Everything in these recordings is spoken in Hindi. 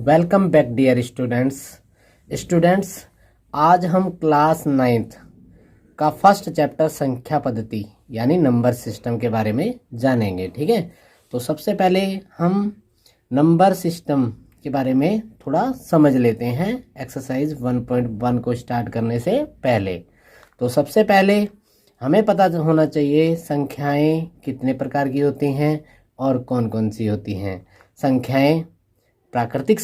Welcome back dear students. आज हम क्लास 9th का फर्स्ट चैप्टर संख्या पद्धति यानी नंबर सिस्टम के बारे में जानेंगे। ठीक है, तो सबसे पहले हम नंबर सिस्टम के बारे में थोड़ा समझ लेते हैं एक्सरसाइज 1.1 को स्टार्ट करने से पहले। तो सबसे पहले हमें पता होना चाहिए संख्याएं कितने प्रकार की होती हैं और कौन कौन सी होती हैं। संख्याएं, प्राकृतिक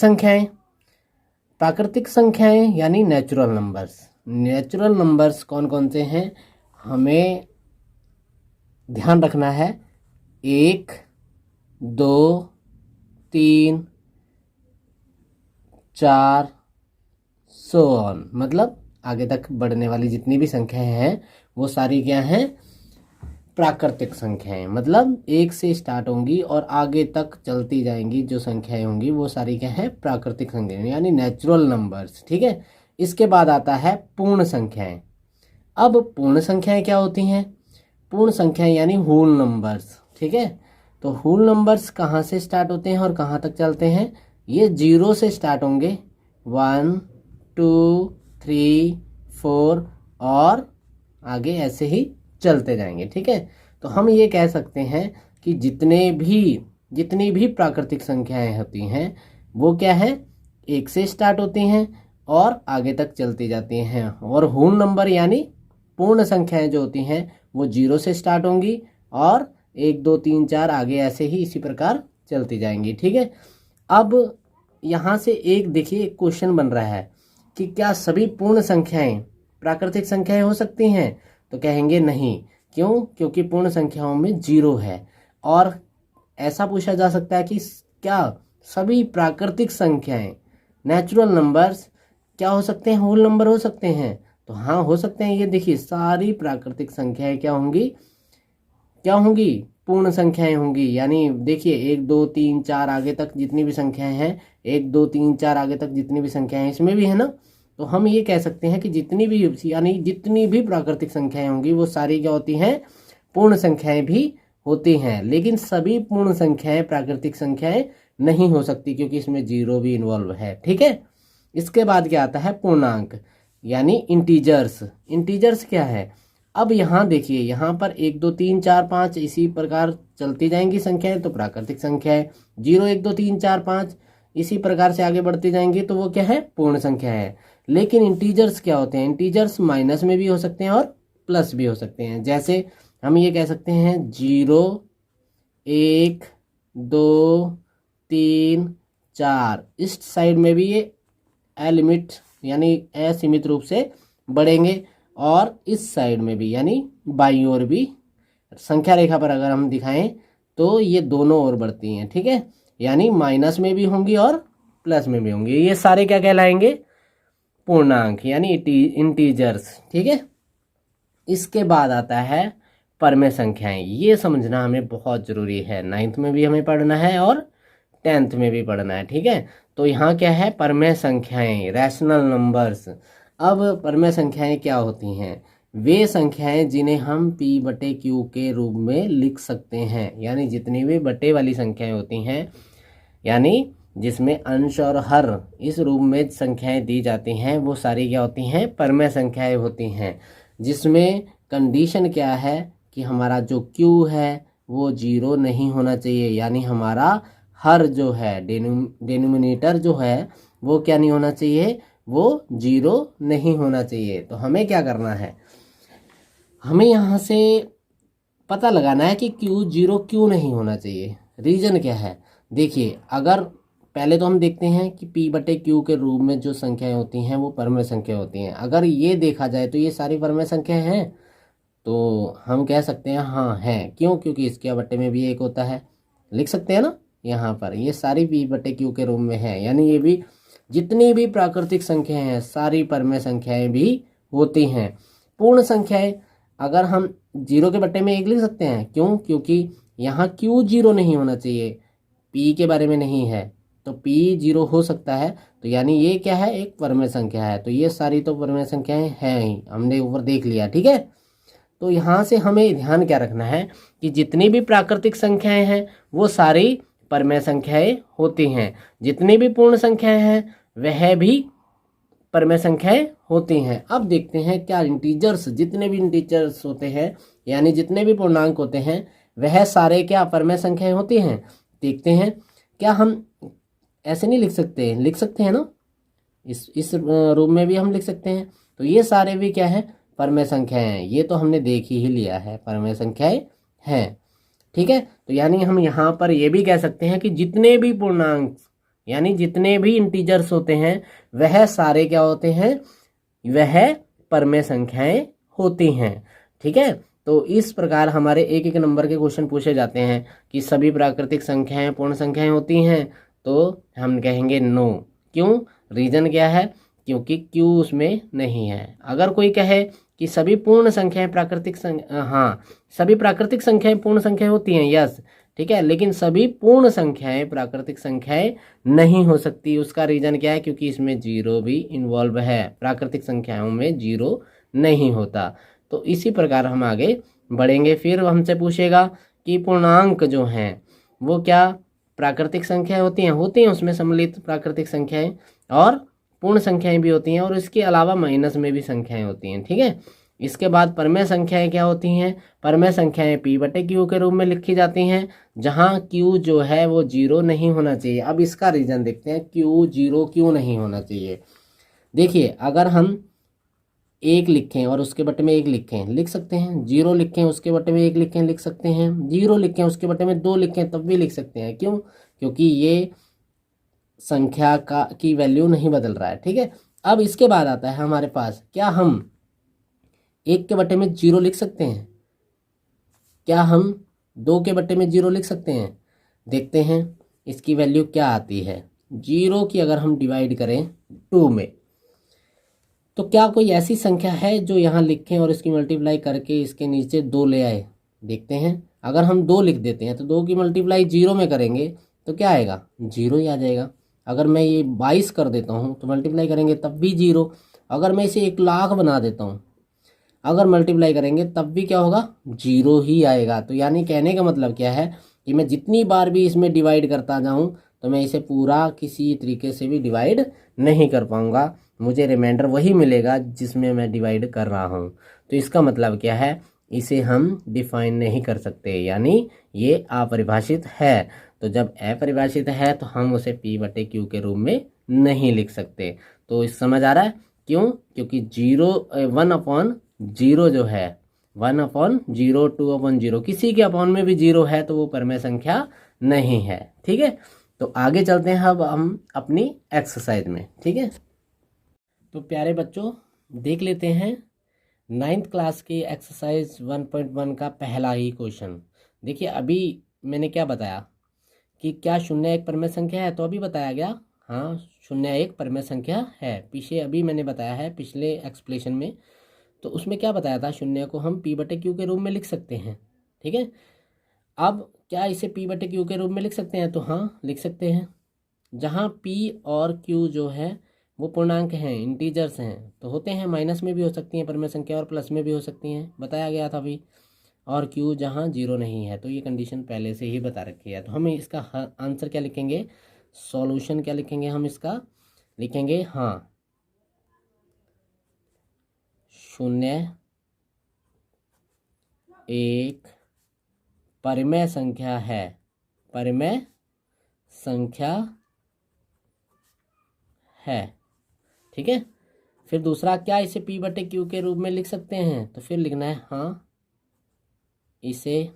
संख्याएं यानी नेचुरल नंबर्स कौन कौन से हैं हमें ध्यान रखना है। 1, 2, 3, 4 सो ऑन, मतलब आगे तक बढ़ने वाली जितनी भी संख्याएं हैं वो सारी क्या हैं, प्राकृतिक संख्याएं। मतलब 1 से स्टार्ट होंगी और आगे तक चलती जाएंगी जो संख्याएं होंगी वो सारी क्या है, प्राकृतिक संख्याएं यानी नेचुरल नंबर्स। ठीक है, इसके बाद आता है पूर्ण संख्याएं। अब पूर्ण संख्याएं क्या होती हैं? पूर्ण संख्याएं यानी होल नंबर्स। ठीक है, तो होल नंबर्स कहाँ से स्टार्ट होते हैं और कहाँ तक चलते हैं? ये 0 से स्टार्ट होंगे, 1, 2, 3, 4 और आगे ऐसे ही चलते जाएंगे। ठीक है, तो हम ये कह सकते हैं कि जितनी भी प्राकृतिक संख्याएं होती हैं वो क्या है, 1 से स्टार्ट होती हैं और आगे तक चलती जाती हैं। और होल नंबर यानी पूर्ण संख्याएं जो होती हैं वो 0 से स्टार्ट होंगी और 1, 2, 3, 4 आगे ऐसे ही इसी प्रकार चलती जाएंगी। ठीक है, अब यहाँ से एक देखिए क्वेश्चन बन रहा है कि क्या सभी पूर्ण संख्याएं प्राकृतिक संख्याएं हो सकती हैं? तो कहेंगे नहीं। क्यों? क्योंकि पूर्ण संख्याओं में 0 है। और ऐसा पूछा जा सकता है कि क्या सभी प्राकृतिक संख्याएं नेचुरल नंबर्स क्या हो सकते हैं, होल नंबर हो सकते हैं? तो हाँ, हो सकते हैं। ये देखिए सारी प्राकृतिक संख्याएं क्या होंगी, पूर्ण संख्याएं होंगी। यानी देखिए 1, 2, 3, 4 आगे तक जितनी भी संख्याएं हैं, 1, 2, 3, 4 आगे तक जितनी भी संख्याएं हैं इसमें भी है ना। तो हम ये कह सकते हैं कि जितनी भी प्राकृतिक संख्याएं होंगी वो सारी क्या होती हैं, पूर्ण संख्याएं भी होती हैं। लेकिन सभी पूर्ण संख्याएं प्राकृतिक संख्याएं नहीं हो सकती क्योंकि इसमें 0 भी इन्वॉल्व है। ठीक है, इसके बाद क्या आता है, पूर्णांक यानी इंटीजर्स क्या है? अब यहाँ देखिए, यहाँ पर 1, 2, 3, 4, 5 इसी प्रकार चलती जाएंगी संख्याएं तो प्राकृतिक संख्या है। 0, 1, 2, 3, 4, 5 इसी प्रकार से आगे बढ़ती जाएंगी तो वो क्या है, पूर्ण संख्या है। लेकिन इंटीजर्स क्या होते हैं? इंटीजर्स माइनस में भी हो सकते हैं और प्लस भी हो सकते हैं। जैसे हम ये कह सकते हैं 0, 1, 2, 3, 4 इस साइड में भी ये अलिमिट यानी असीमित रूप से बढ़ेंगे और इस साइड में भी यानी बाईं ओर भी संख्या रेखा पर अगर हम दिखाएं तो ये दोनों ओर बढ़ती हैं। ठीक है, यानी माइनस में भी होंगी और प्लस में भी होंगी। ये सारे क्या कहलाएंगे, पूर्णांक यानी इंटीजर्स। ठीक है, इसके बाद आता है परमेय संख्याएं। ये समझना हमें बहुत जरूरी है, 9th में भी हमें पढ़ना है और 10th में भी पढ़ना है। ठीक है, तो यहाँ क्या है, परमेय संख्याएं, रैशनल नंबर्स। अब परमेय संख्याएं क्या होती हैं? वे संख्याएं जिन्हें हम P/Q के रूप में लिख सकते हैं। यानी जितनी भी बटे वाली संख्याएं होती हैं यानी जिसमें अंश और हर इस रूप में संख्याएं दी जाती हैं वो सारी क्या होती हैं, परमेय संख्याएं होती हैं। जिसमें कंडीशन क्या है कि हमारा जो Q है वो 0 नहीं होना चाहिए, यानी हमारा हर जो है डिनोमिनेटर जो है वो क्या नहीं होना चाहिए, वो 0 नहीं होना चाहिए। तो हमें क्या करना है, हमें यहाँ से पता लगाना है कि Q 0 क्यों नहीं होना चाहिए। रीज़न क्या है? देखिए, अगर पहले तो हम देखते हैं कि P/Q के रूप में जो संख्याएं होती हैं वो परमेय संख्या होती हैं। अगर ये देखा जाए तो ये सारी परमेय संख्याएं हैं तो हम कह सकते हैं हाँ हैं। क्यों? क्योंकि इसके बट्टे में भी 1 होता है, लिख सकते हैं ना। यहाँ पर ये सारी P/Q के रूप में है, यानी ये भी जितनी भी प्राकृतिक संख्याएं हैं सारी परमेय संख्याएं भी होती हैं। पूर्ण संख्याएं अगर हम 0 के बट्टे में 1 लिख सकते हैं। क्यों? क्योंकि यहाँ Q 0 नहीं होना चाहिए, P के बारे में नहीं है, तो P 0 हो सकता है। तो यानी ये क्या है, एक परमेय संख्या है। तो ये सारी तो परमेय संख्याएं हैं ही, हमने ऊपर देख लिया। ठीक है, तो यहाँ से हमें ध्यान क्या रखना है कि जितनी भी प्राकृतिक संख्याएं हैं वो सारी परमेय संख्याएं होती हैं। जितनी भी पूर्ण संख्याएं हैं वह भी परमेय संख्याएं होती हैं। अब देखते हैं क्या इंटीजर्स, जितने भी इंटीजर्स होते हैं यानी जितने भी पूर्णांक होते हैं वह सारे क्या परमेय संख्याएं होती हैं। देखते हैं, क्या हम ऐसे नहीं लिख सकते, लिख सकते हैं ना, इस रूप में भी हम लिख सकते हैं। तो ये सारे भी क्या है, परमेय संख्याएं हैं। ये तो हमने देख ही लिया है, परमेय संख्याएं हैं। ठीक है, तो यानी हम यहाँ पर ये भी कह सकते हैं कि जितने भी पूर्णांक यानी जितने भी इंटीजर्स होते हैं वह सारे क्या होते हैं, वह परमेय संख्याएं होती हैं। ठीक है, तो इस प्रकार हमारे एक एक नंबर के क्वेश्चन पूछे जाते हैं कि सभी प्राकृतिक संख्याएं पूर्ण संख्याएं होती हैं, तो हम कहेंगे नो। क्यों, रीजन क्या है, क्योंकि क्यू उसमें नहीं है। अगर कोई कहे कि सभी पूर्ण संख्याएं प्राकृतिक हाँ, सभी प्राकृतिक संख्याएं पूर्ण संख्याएं होती हैं, यस, ठीक है, लेकिन सभी पूर्ण संख्याएं प्राकृतिक संख्याएं नहीं हो सकती। उसका रीजन क्या है, क्योंकि इसमें जीरो भी इन्वॉल्व है, प्राकृतिक संख्याओं में जीरो नहीं होता। तो इसी प्रकार हम आगे बढ़ेंगे। फिर हमसे पूछेगा कि पूर्णांक जो हैं वो क्या प्राकृतिक संख्याएं होती हैं उसमें सम्मिलित प्राकृतिक संख्याएं और पूर्ण संख्याएं भी होती हैं, और इसके अलावा माइनस में भी संख्याएं होती हैं। ठीक है, इसके बाद परमेय संख्याएं क्या होती हैं, परमेय संख्याएं पी बटे क्यू के रूप में लिखी जाती हैं, जहां क्यू जो है वो जीरो नहीं होना चाहिए। अब इसका रीजन देखते हैं, क्यू जीरो क्यों नहीं होना चाहिए। देखिए, अगर हम एक लिखें और उसके बटे में एक लिखें, लिख सकते हैं। जीरो लिखें उसके बटे में एक लिखें, लिख सकते हैं। जीरो लिखें उसके बटे में दो लिखें, तब भी लिख सकते हैं। क्यों, क्योंकि ये संख्या की वैल्यू नहीं बदल रहा है। ठीक है, अब इसके बाद आता है हमारे पास, क्या हम एक के बटे में जीरो लिख सकते हैं, क्या हम दो के बटे में जीरो लिख सकते हैं। देखते हैं इसकी वैल्यू क्या आती है। जीरो की अगर हम डिवाइड करें 2 में, तो क्या कोई ऐसी संख्या है जो यहाँ लिखें और इसकी मल्टीप्लाई करके इसके नीचे 2 ले आए। देखते हैं, अगर हम 2 लिख देते हैं तो 2 की मल्टीप्लाई 0 में करेंगे तो क्या आएगा, 0 ही आ जाएगा। अगर मैं ये 22 कर देता हूँ तो मल्टीप्लाई करेंगे तब भी 0। अगर मैं इसे 1,00,000 बना देता हूँ, अगर मल्टीप्लाई करेंगे तब भी क्या होगा, 0 ही आएगा। तो यानी कहने का मतलब क्या है कि मैं जितनी बार भी इसमें डिवाइड करता जाऊँ तो मैं इसे पूरा किसी तरीके से भी डिवाइड नहीं कर पाऊँगा, मुझे रिमाइंडर वही मिलेगा जिसमें मैं डिवाइड कर रहा हूँ। तो इसका मतलब क्या है, इसे हम डिफाइन नहीं कर सकते, यानी ये अपरिभाषित है। तो जब अपरिभाषित है तो हम उसे पी बटे क्यू के रूप में नहीं लिख सकते। तो इस समझ आ रहा है क्यों, क्योंकि 1/0 जो है 1/0, 2/0, किसी के अपॉन में भी 0 है तो वो परमेय संख्या नहीं है। ठीक है, तो आगे चलते हैं अब हम अपनी एक्सरसाइज में। ठीक है, तो प्यारे बच्चों देख लेते हैं 9th क्लास की एक्सरसाइज 1.1 का पहला ही क्वेश्चन। देखिए, अभी मैंने क्या बताया कि क्या 0 एक परमेय संख्या है, तो अभी बताया गया हाँ 0 एक परमेय संख्या है। पीछे अभी मैंने बताया है पिछले एक्सप्लेनेशन में, तो उसमें क्या बताया था, 0 को हम पी बटे क्यू के रूप में लिख सकते हैं। ठीक है, अब क्या इसे पी बटे क्यू के रूप में लिख सकते हैं, तो हाँ लिख सकते हैं। जहाँ पी और क्यू जो है वो पूर्णांक हैं, इंटीजर्स हैं, तो होते हैं, माइनस में भी हो सकती हैं परमेय संख्या और प्लस में भी हो सकती हैं, बताया गया था अभी। और क्यू जहाँ 0 नहीं है, तो ये कंडीशन पहले से ही बता रखी है। तो हम इसका आंसर क्या लिखेंगे, सॉल्यूशन क्या लिखेंगे, हम इसका लिखेंगे हाँ 0 एक परमेय संख्या है, परमेय संख्या है। ठीक है, फिर दूसरा, क्या इसे पी बटे क्यू के रूप में लिख सकते हैं, तो फिर लिखना है हाँ इसे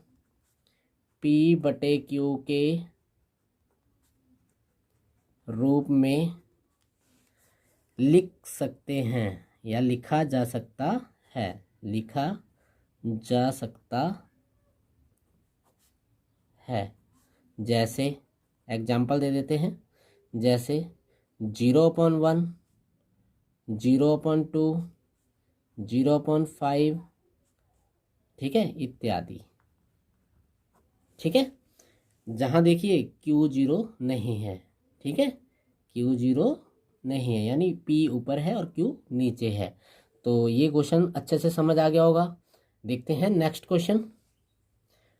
पी बटे क्यू के रूप में लिख सकते हैं या लिखा जा सकता है, लिखा जा सकता है। जैसे एग्जाम्पल दे देते हैं, जैसे 0/1, 0/2, 0/5, ठीक है, इत्यादि। ठीक है, जहाँ देखिए क्यू 0 नहीं है। ठीक है, क्यू 0 नहीं है, यानी पी ऊपर है और क्यू नीचे है। तो ये क्वेश्चन अच्छे से समझ आ गया होगा। देखते हैं नेक्स्ट क्वेश्चन।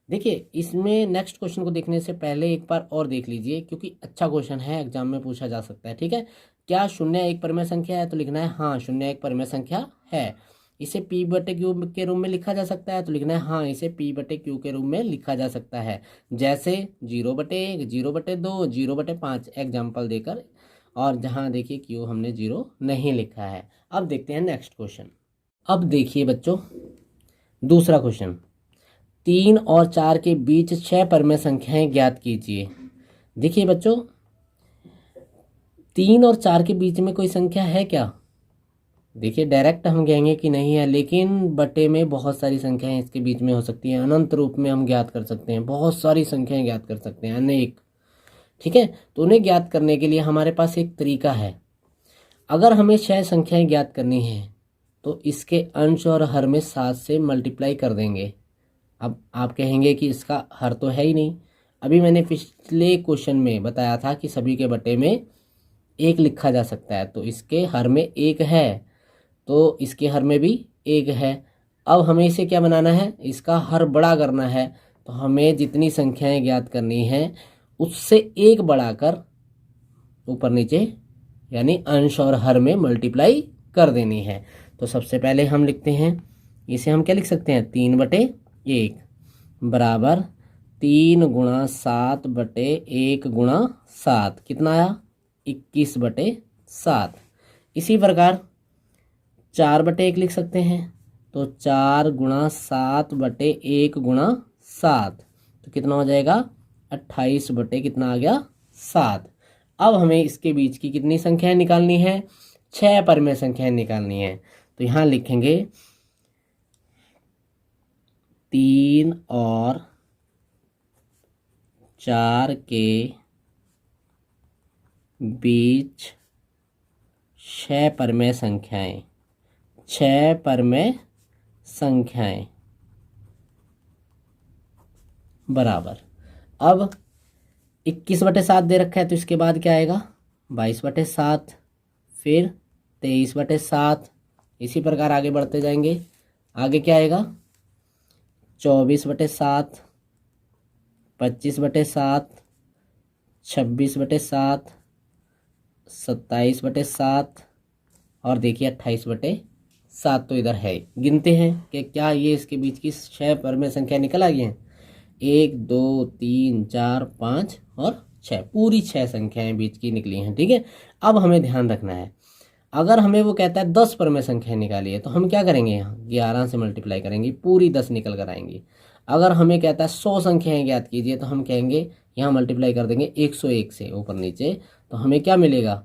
देखिए इसमें नेक्स्ट क्वेश्चन को देखने से पहले एक बार और देख लीजिए, क्योंकि अच्छा क्वेश्चन है, एग्जाम में पूछा जा सकता है। ठीक है, क्या शून्य एक परिमेय संख्या है? तो लिखना है हाँ शून्य एक परिमेय संख्या है। इसे पी बटे क्यू के रूप में लिखा जा सकता है? तो लिखना है हाँ इसे पी बटे क्यू के रूप में लिखा जा सकता है। जैसे 0/1, 0/2, 0/5 एग्जाम्पल देकर, और जहाँ देखिए क्यू हमने 0 नहीं लिखा है। अब देखते हैं नेक्स्ट क्वेश्चन। अब देखिए बच्चों दूसरा क्वेश्चन, 3 और 4 के बीच 6 परिमेय संख्याएं ज्ञात कीजिए। देखिए बच्चों 3 और 4 के बीच में कोई संख्या है क्या? देखिए डायरेक्ट हम कहेंगे कि नहीं है, लेकिन बटे में बहुत सारी संख्याएं इसके बीच में हो सकती हैं। अनंत रूप में हम ज्ञात कर सकते हैं, बहुत सारी संख्याएं ज्ञात कर सकते हैं, अनेक। ठीक है, तो उन्हें ज्ञात करने के लिए हमारे पास एक तरीका है। अगर हमें 6 संख्याएं ज्ञात करनी है तो इसके अंश और हर में 7 से मल्टीप्लाई कर देंगे। अब आप कहेंगे कि इसका हर तो है ही नहीं। अभी मैंने पिछले क्वेश्चन में बताया था कि सभी के बटे में 1 लिखा जा सकता है, तो इसके हर में 1 है, तो इसके हर में भी 1 है। अब हमें इसे क्या बनाना है? इसका हर बड़ा करना है। तो हमें जितनी संख्याएं ज्ञात करनी है उससे 1 बढ़ाकर ऊपर नीचे यानी अंश और हर में मल्टीप्लाई कर देनी है। तो सबसे पहले हम लिखते हैं, इसे हम क्या लिख सकते हैं? 3/1 बराबर 3 × 7/1 × 7 कितना आया? 21/7। इसी प्रकार 4/1 लिख सकते हैं, तो 4 × 7/1 × 7 तो कितना हो जाएगा? 28 बटे कितना आ गया? 7। अब हमें इसके बीच की कितनी संख्याएं निकालनी है? 6 परिमेय संख्याएं निकालनी है। तो यहाँ लिखेंगे 3 और 4 के बीच 6 परिमेय संख्याएं, 6 परिमेय संख्याएं बराबर। अब 21/7 दे रखा है, तो इसके बाद क्या आएगा? 22/7, फिर 23/7। इसी प्रकार आगे बढ़ते जाएंगे। आगे क्या आएगा? 24/7, 25/7, 26/7, 27/7 और देखिए 28/7 तो इधर है। गिनते हैं कि क्या ये इसके बीच की 6 परिमेय संख्या निकल आई हैं? 1 2 3 4 5 और 6, पूरी 6 संख्याएं बीच की निकली हैं। ठीक है, अब हमें ध्यान रखना है, अगर हमें वो कहता है 10 परिमेय संख्याएं निकालिए तो हम क्या करेंगे? यहाँ 11 से मल्टीप्लाई करेंगे, पूरी 10 निकल कर आएंगी। अगर हमें कहता है 100 संख्याएं ज्ञात कीजिए तो हम कहेंगे यहाँ मल्टीप्लाई कर देंगे 101 से ऊपर नीचे, तो हमें क्या मिलेगा?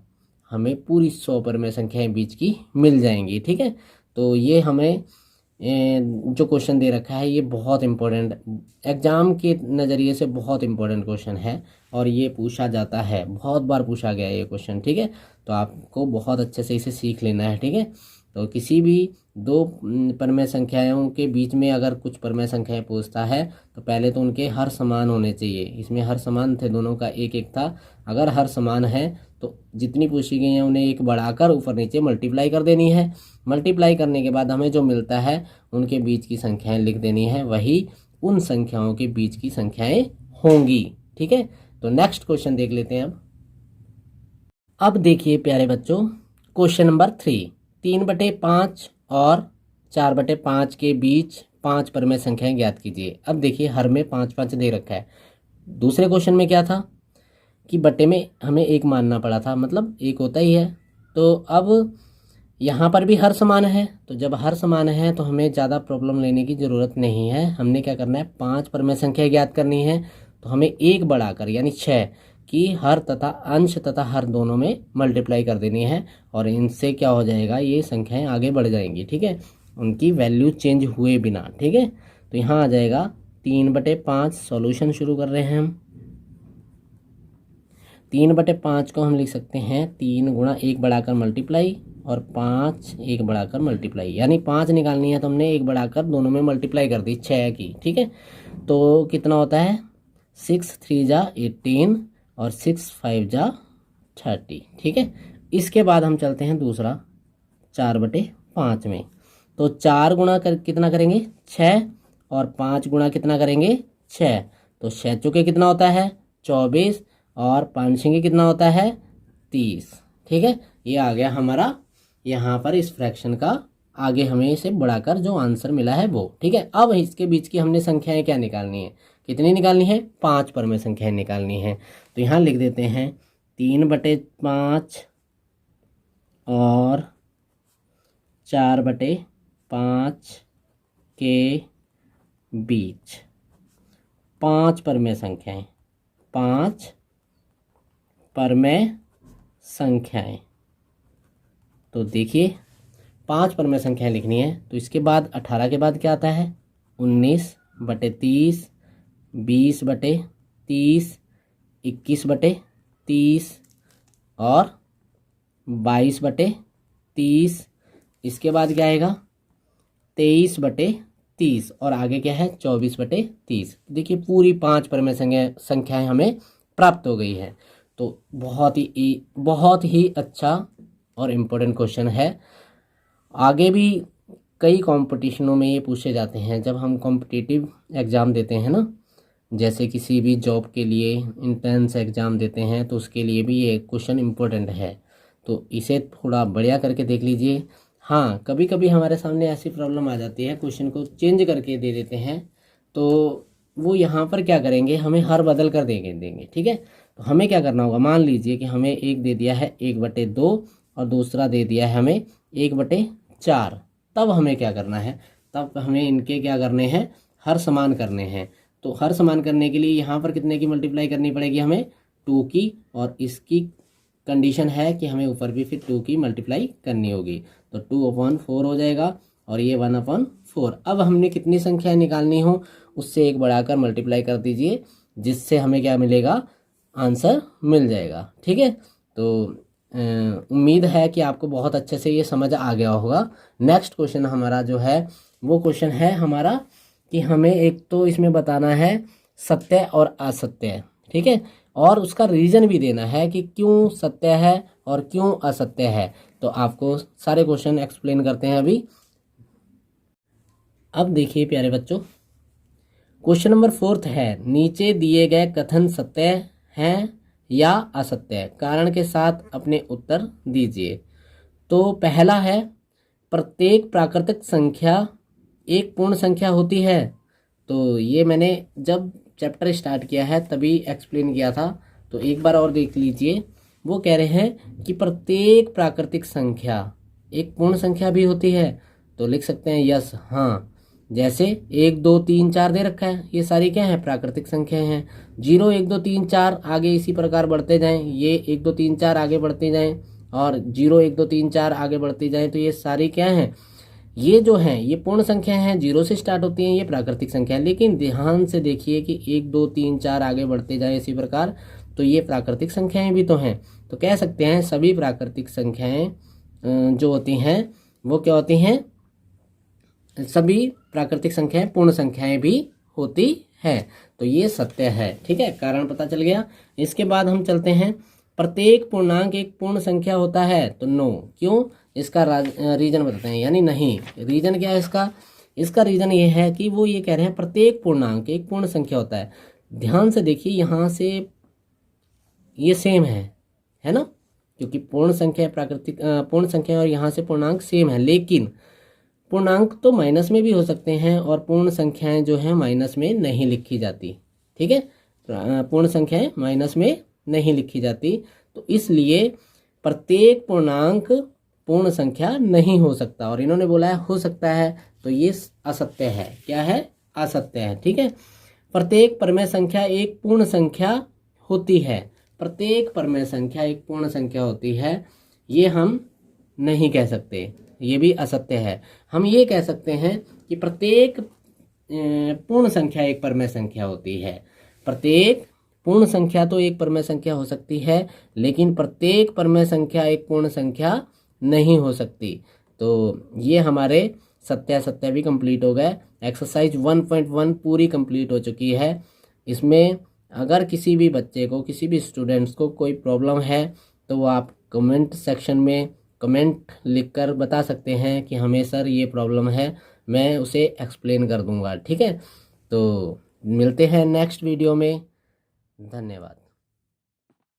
हमें पूरी 100 परिमेय संख्याएं बीच की मिल जाएंगी। ठीक है, तो ये हमें जो क्वेश्चन दे रखा है ये बहुत इम्पोर्टेंट, एग्जाम के नज़रिए से बहुत इम्पोर्टेंट क्वेश्चन है और ये पूछा जाता है, बहुत बार पूछा गया है ये क्वेश्चन। ठीक है, तो आपको बहुत अच्छे से इसे सीख लेना है। ठीक है, तो किसी भी 2 परिमेय संख्याओं के बीच में अगर कुछ परिमेय संख्याएं पूछता है तो पहले तो उनके हर समान होने चाहिए। इसमें हर समान थे, दोनों का 1-1 था। अगर हर समान है तो जितनी पूछी गई हैं उन्हें 1 बढ़ाकर ऊपर नीचे मल्टीप्लाई कर देनी है। मल्टीप्लाई करने के बाद हमें जो मिलता है उनके बीच की संख्याएं लिख देनी है, वही उन संख्याओं के बीच की संख्याएं होंगी। ठीक है, तो नेक्स्ट क्वेश्चन देख लेते हैं। अब देखिए प्यारे बच्चों क्वेश्चन नंबर 3, 3/5 और 4/5 के बीच 5 परिमेय संख्याएं ज्ञात कीजिए। अब देखिए हर में 5-5 दे रखा है। दूसरे क्वेश्चन में क्या था कि बटे में हमें 1 मानना पड़ा था, मतलब 1 होता ही है। तो अब यहाँ पर भी हर समान है, तो जब हर समान है तो हमें ज़्यादा प्रॉब्लम लेने की ज़रूरत नहीं है। हमने क्या करना है? 5 परिमेय संख्या ज्ञात करनी है, तो हमें 1 बढ़ाकर यानी 6 की हर तथा अंश तथा हर दोनों में मल्टीप्लाई कर देनी है और इनसे क्या हो जाएगा? ये संख्याएं आगे बढ़ जाएंगी। ठीक है, उनकी वैल्यू चेंज हुए बिना। ठीक है, तो यहाँ आ जाएगा 3/5। सॉल्यूशन शुरू कर रहे हैं हम। 3/5 को हम लिख सकते हैं 3 × 1 बढ़ाकर मल्टीप्लाई और 5 1 बढ़ाकर मल्टीप्लाई, यानी 5 निकालनी है तो हमने 1 बढ़ाकर दोनों में मल्टीप्लाई कर दी 6 की। ठीक है, तो कितना होता है? 6 3 जा 18 और 6 5 जा 30। ठीक है, इसके बाद हम चलते हैं दूसरा 4/5 में। तो 4 गुणा कितना करेंगे? 6 और 5 गुणा कितना करेंगे? 6। तो 6 चौके कितना होता है 24 और 5 छंगे कितना होता है 30। ठीक है, ये आ गया हमारा यहाँ पर इस फ्रैक्शन का आगे हमें इसे बढ़ाकर जो आंसर मिला है वो। ठीक है, अब इसके बीच की हमने संख्याएं क्या निकालनी है, कितनी निकालनी है 5 पर में संख्याएं निकालनी है। तो यहाँ लिख देते हैं 3/5 और 4/5 के बीच 5 पर में संख्याएं, 5 पर में संख्याएं। तो देखिए 5 पर में संख्याएं लिखनी है तो इसके बाद 18 के बाद क्या आता है 19/30, 20/30, 21/30 और 22/30। इसके बाद क्या आएगा 23/30 और आगे क्या है 24/30। देखिए पूरी 5 पर में संख्याएं हमें प्राप्त हो गई है। तो बहुत ही अच्छा और इम्पोर्टेंट क्वेश्चन है। आगे भी कई कंपटीशनों में ये पूछे जाते हैं जब हम कॉम्पिटिटिव एग्ज़ाम देते हैं ना, जैसे किसी भी जॉब के लिए इंट्रेंस एग्ज़ाम देते हैं तो उसके लिए भी ये क्वेश्चन इम्पोर्टेंट है। तो इसे थोड़ा बढ़िया करके देख लीजिए। हाँ, कभी कभी हमारे सामने ऐसी प्रॉब्लम आ जाती है, क्वेश्चन को चेंज करके दे देते हैं तो वो यहाँ पर क्या करेंगे हमें हर बदल कर देंगे। ठीक है, तो हमें क्या करना होगा, मान लीजिए कि हमें एक दे दिया है 1/2 और दूसरा दे दिया है हमें 1/4। तब हमें क्या करना है, तब हमें इनके क्या करने हैं हर समान करने हैं। तो हर समान करने के लिए यहाँ पर कितने की मल्टीप्लाई करनी पड़ेगी हमें 2 की, और इसकी कंडीशन है कि हमें ऊपर भी फिर 2 की मल्टीप्लाई करनी होगी। तो 2/4 हो जाएगा और ये 1/4। अब हमने कितनी संख्याएं निकालनी हो उससे एक बढ़ाकर मल्टीप्लाई कर दीजिए, जिससे हमें क्या मिलेगा आंसर मिल जाएगा। ठीक है, तो उम्मीद है कि आपको बहुत अच्छे से ये समझ आ गया होगा। नेक्स्ट क्वेश्चन हमारा जो है वो क्वेश्चन है हमारा कि हमें एक तो इसमें बताना है सत्य और असत्य। ठीक है, और उसका रीज़न भी देना है कि क्यों सत्य है और क्यों असत्य है। तो आपको सारे क्वेश्चन एक्सप्लेन करते हैं अभी। अब देखिए प्यारे बच्चों, क्वेश्चन नंबर 4 है, नीचे दिए गए कथन सत्य हैं या असत्य, कारण के साथ अपने उत्तर दीजिए। तो पहला है प्रत्येक प्राकृतिक संख्या एक पूर्ण संख्या होती है। तो ये मैंने जब चैप्टर स्टार्ट किया है तभी एक्सप्लेन किया था, तो एक बार और देख लीजिए। वो कह रहे हैं कि प्रत्येक प्राकृतिक संख्या एक पूर्ण संख्या भी होती है। तो लिख सकते हैं यस, हाँ। जैसे 1 2 3 4 दे रखा है, ये सारी क्या है प्राकृतिक संख्याएं हैं। 0 1 2 3 4 आगे इसी प्रकार बढ़ते जाएं, ये 1 2 3 4 आगे बढ़ते जाएं और 0 1 2 3 4 आगे बढ़ते जाएं, तो ये सारी क्या हैं, ये जो हैं ये पूर्ण संख्या हैं, 0 से स्टार्ट होती हैं, ये प्राकृतिक संख्या है। लेकिन ध्यान से देखिए कि 1 2 3 4 आगे बढ़ते जाएं इसी प्रकार, तो ये प्राकृतिक संख्याएं भी तो हैं। तो कह सकते हैं सभी प्राकृतिक संख्याएं जो होती हैं वो क्या होती हैं, सभी प्राकृतिक संख्याएं पूर्ण संख्याएं भी होती है। तो ये सत्य है। ठीक है, कारण पता चल गया। इसके बाद हम चलते हैं, प्रत्येक पूर्णांक एक पूर्ण संख्या होता है। तो नो, क्यों, इसका रीजन बताते हैं, यानी नहीं। रीजन क्या है इसका, इसका रीजन ये है कि वो ये कह रहे हैं प्रत्येक पूर्णांक एक पूर्ण संख्या होता है। ध्यान से देखिए यहाँ से ये सेम है ना, क्योंकि पूर्ण संख्या प्राकृतिक पूर्ण संख्या और यहाँ से पूर्णांक सेम है। लेकिन पूर्णांक तो माइनस में भी हो सकते हैं और पूर्ण संख्याएं जो हैं माइनस में नहीं लिखी जाती। ठीक है, पूर्ण संख्याएं माइनस में नहीं लिखी जाती, तो इसलिए प्रत्येक पूर्णांक पूर्ण संख्या नहीं हो सकता। और इन्होंने बोला है हो सकता है, तो ये असत्य है। क्या है, असत्य है। ठीक है, प्रत्येक परमेय संख्या एक पूर्ण संख्या होती है। प्रत्येक परमेय संख्या एक पूर्ण संख्या होती है, ये हम नहीं कह सकते, ये भी असत्य है। हम ये कह सकते हैं कि प्रत्येक पूर्ण संख्या एक परमेय संख्या होती है। प्रत्येक पूर्ण संख्या तो एक परमेय संख्या हो सकती है, लेकिन प्रत्येक परमेय संख्या एक पूर्ण संख्या नहीं हो सकती। तो ये हमारे सत्य भी कंप्लीट हो गए। एक्सरसाइज 1.1 पूरी कंप्लीट हो चुकी है। इसमें अगर किसी भी बच्चे को, किसी भी स्टूडेंट्स को कोई प्रॉब्लम है तो वो आप कमेंट सेक्शन में कमेंट लिखकर बता सकते हैं कि हमें सर ये प्रॉब्लम है, मैं उसे एक्सप्लेन कर दूंगा। ठीक है, तो मिलते हैं नेक्स्ट वीडियो में। धन्यवाद।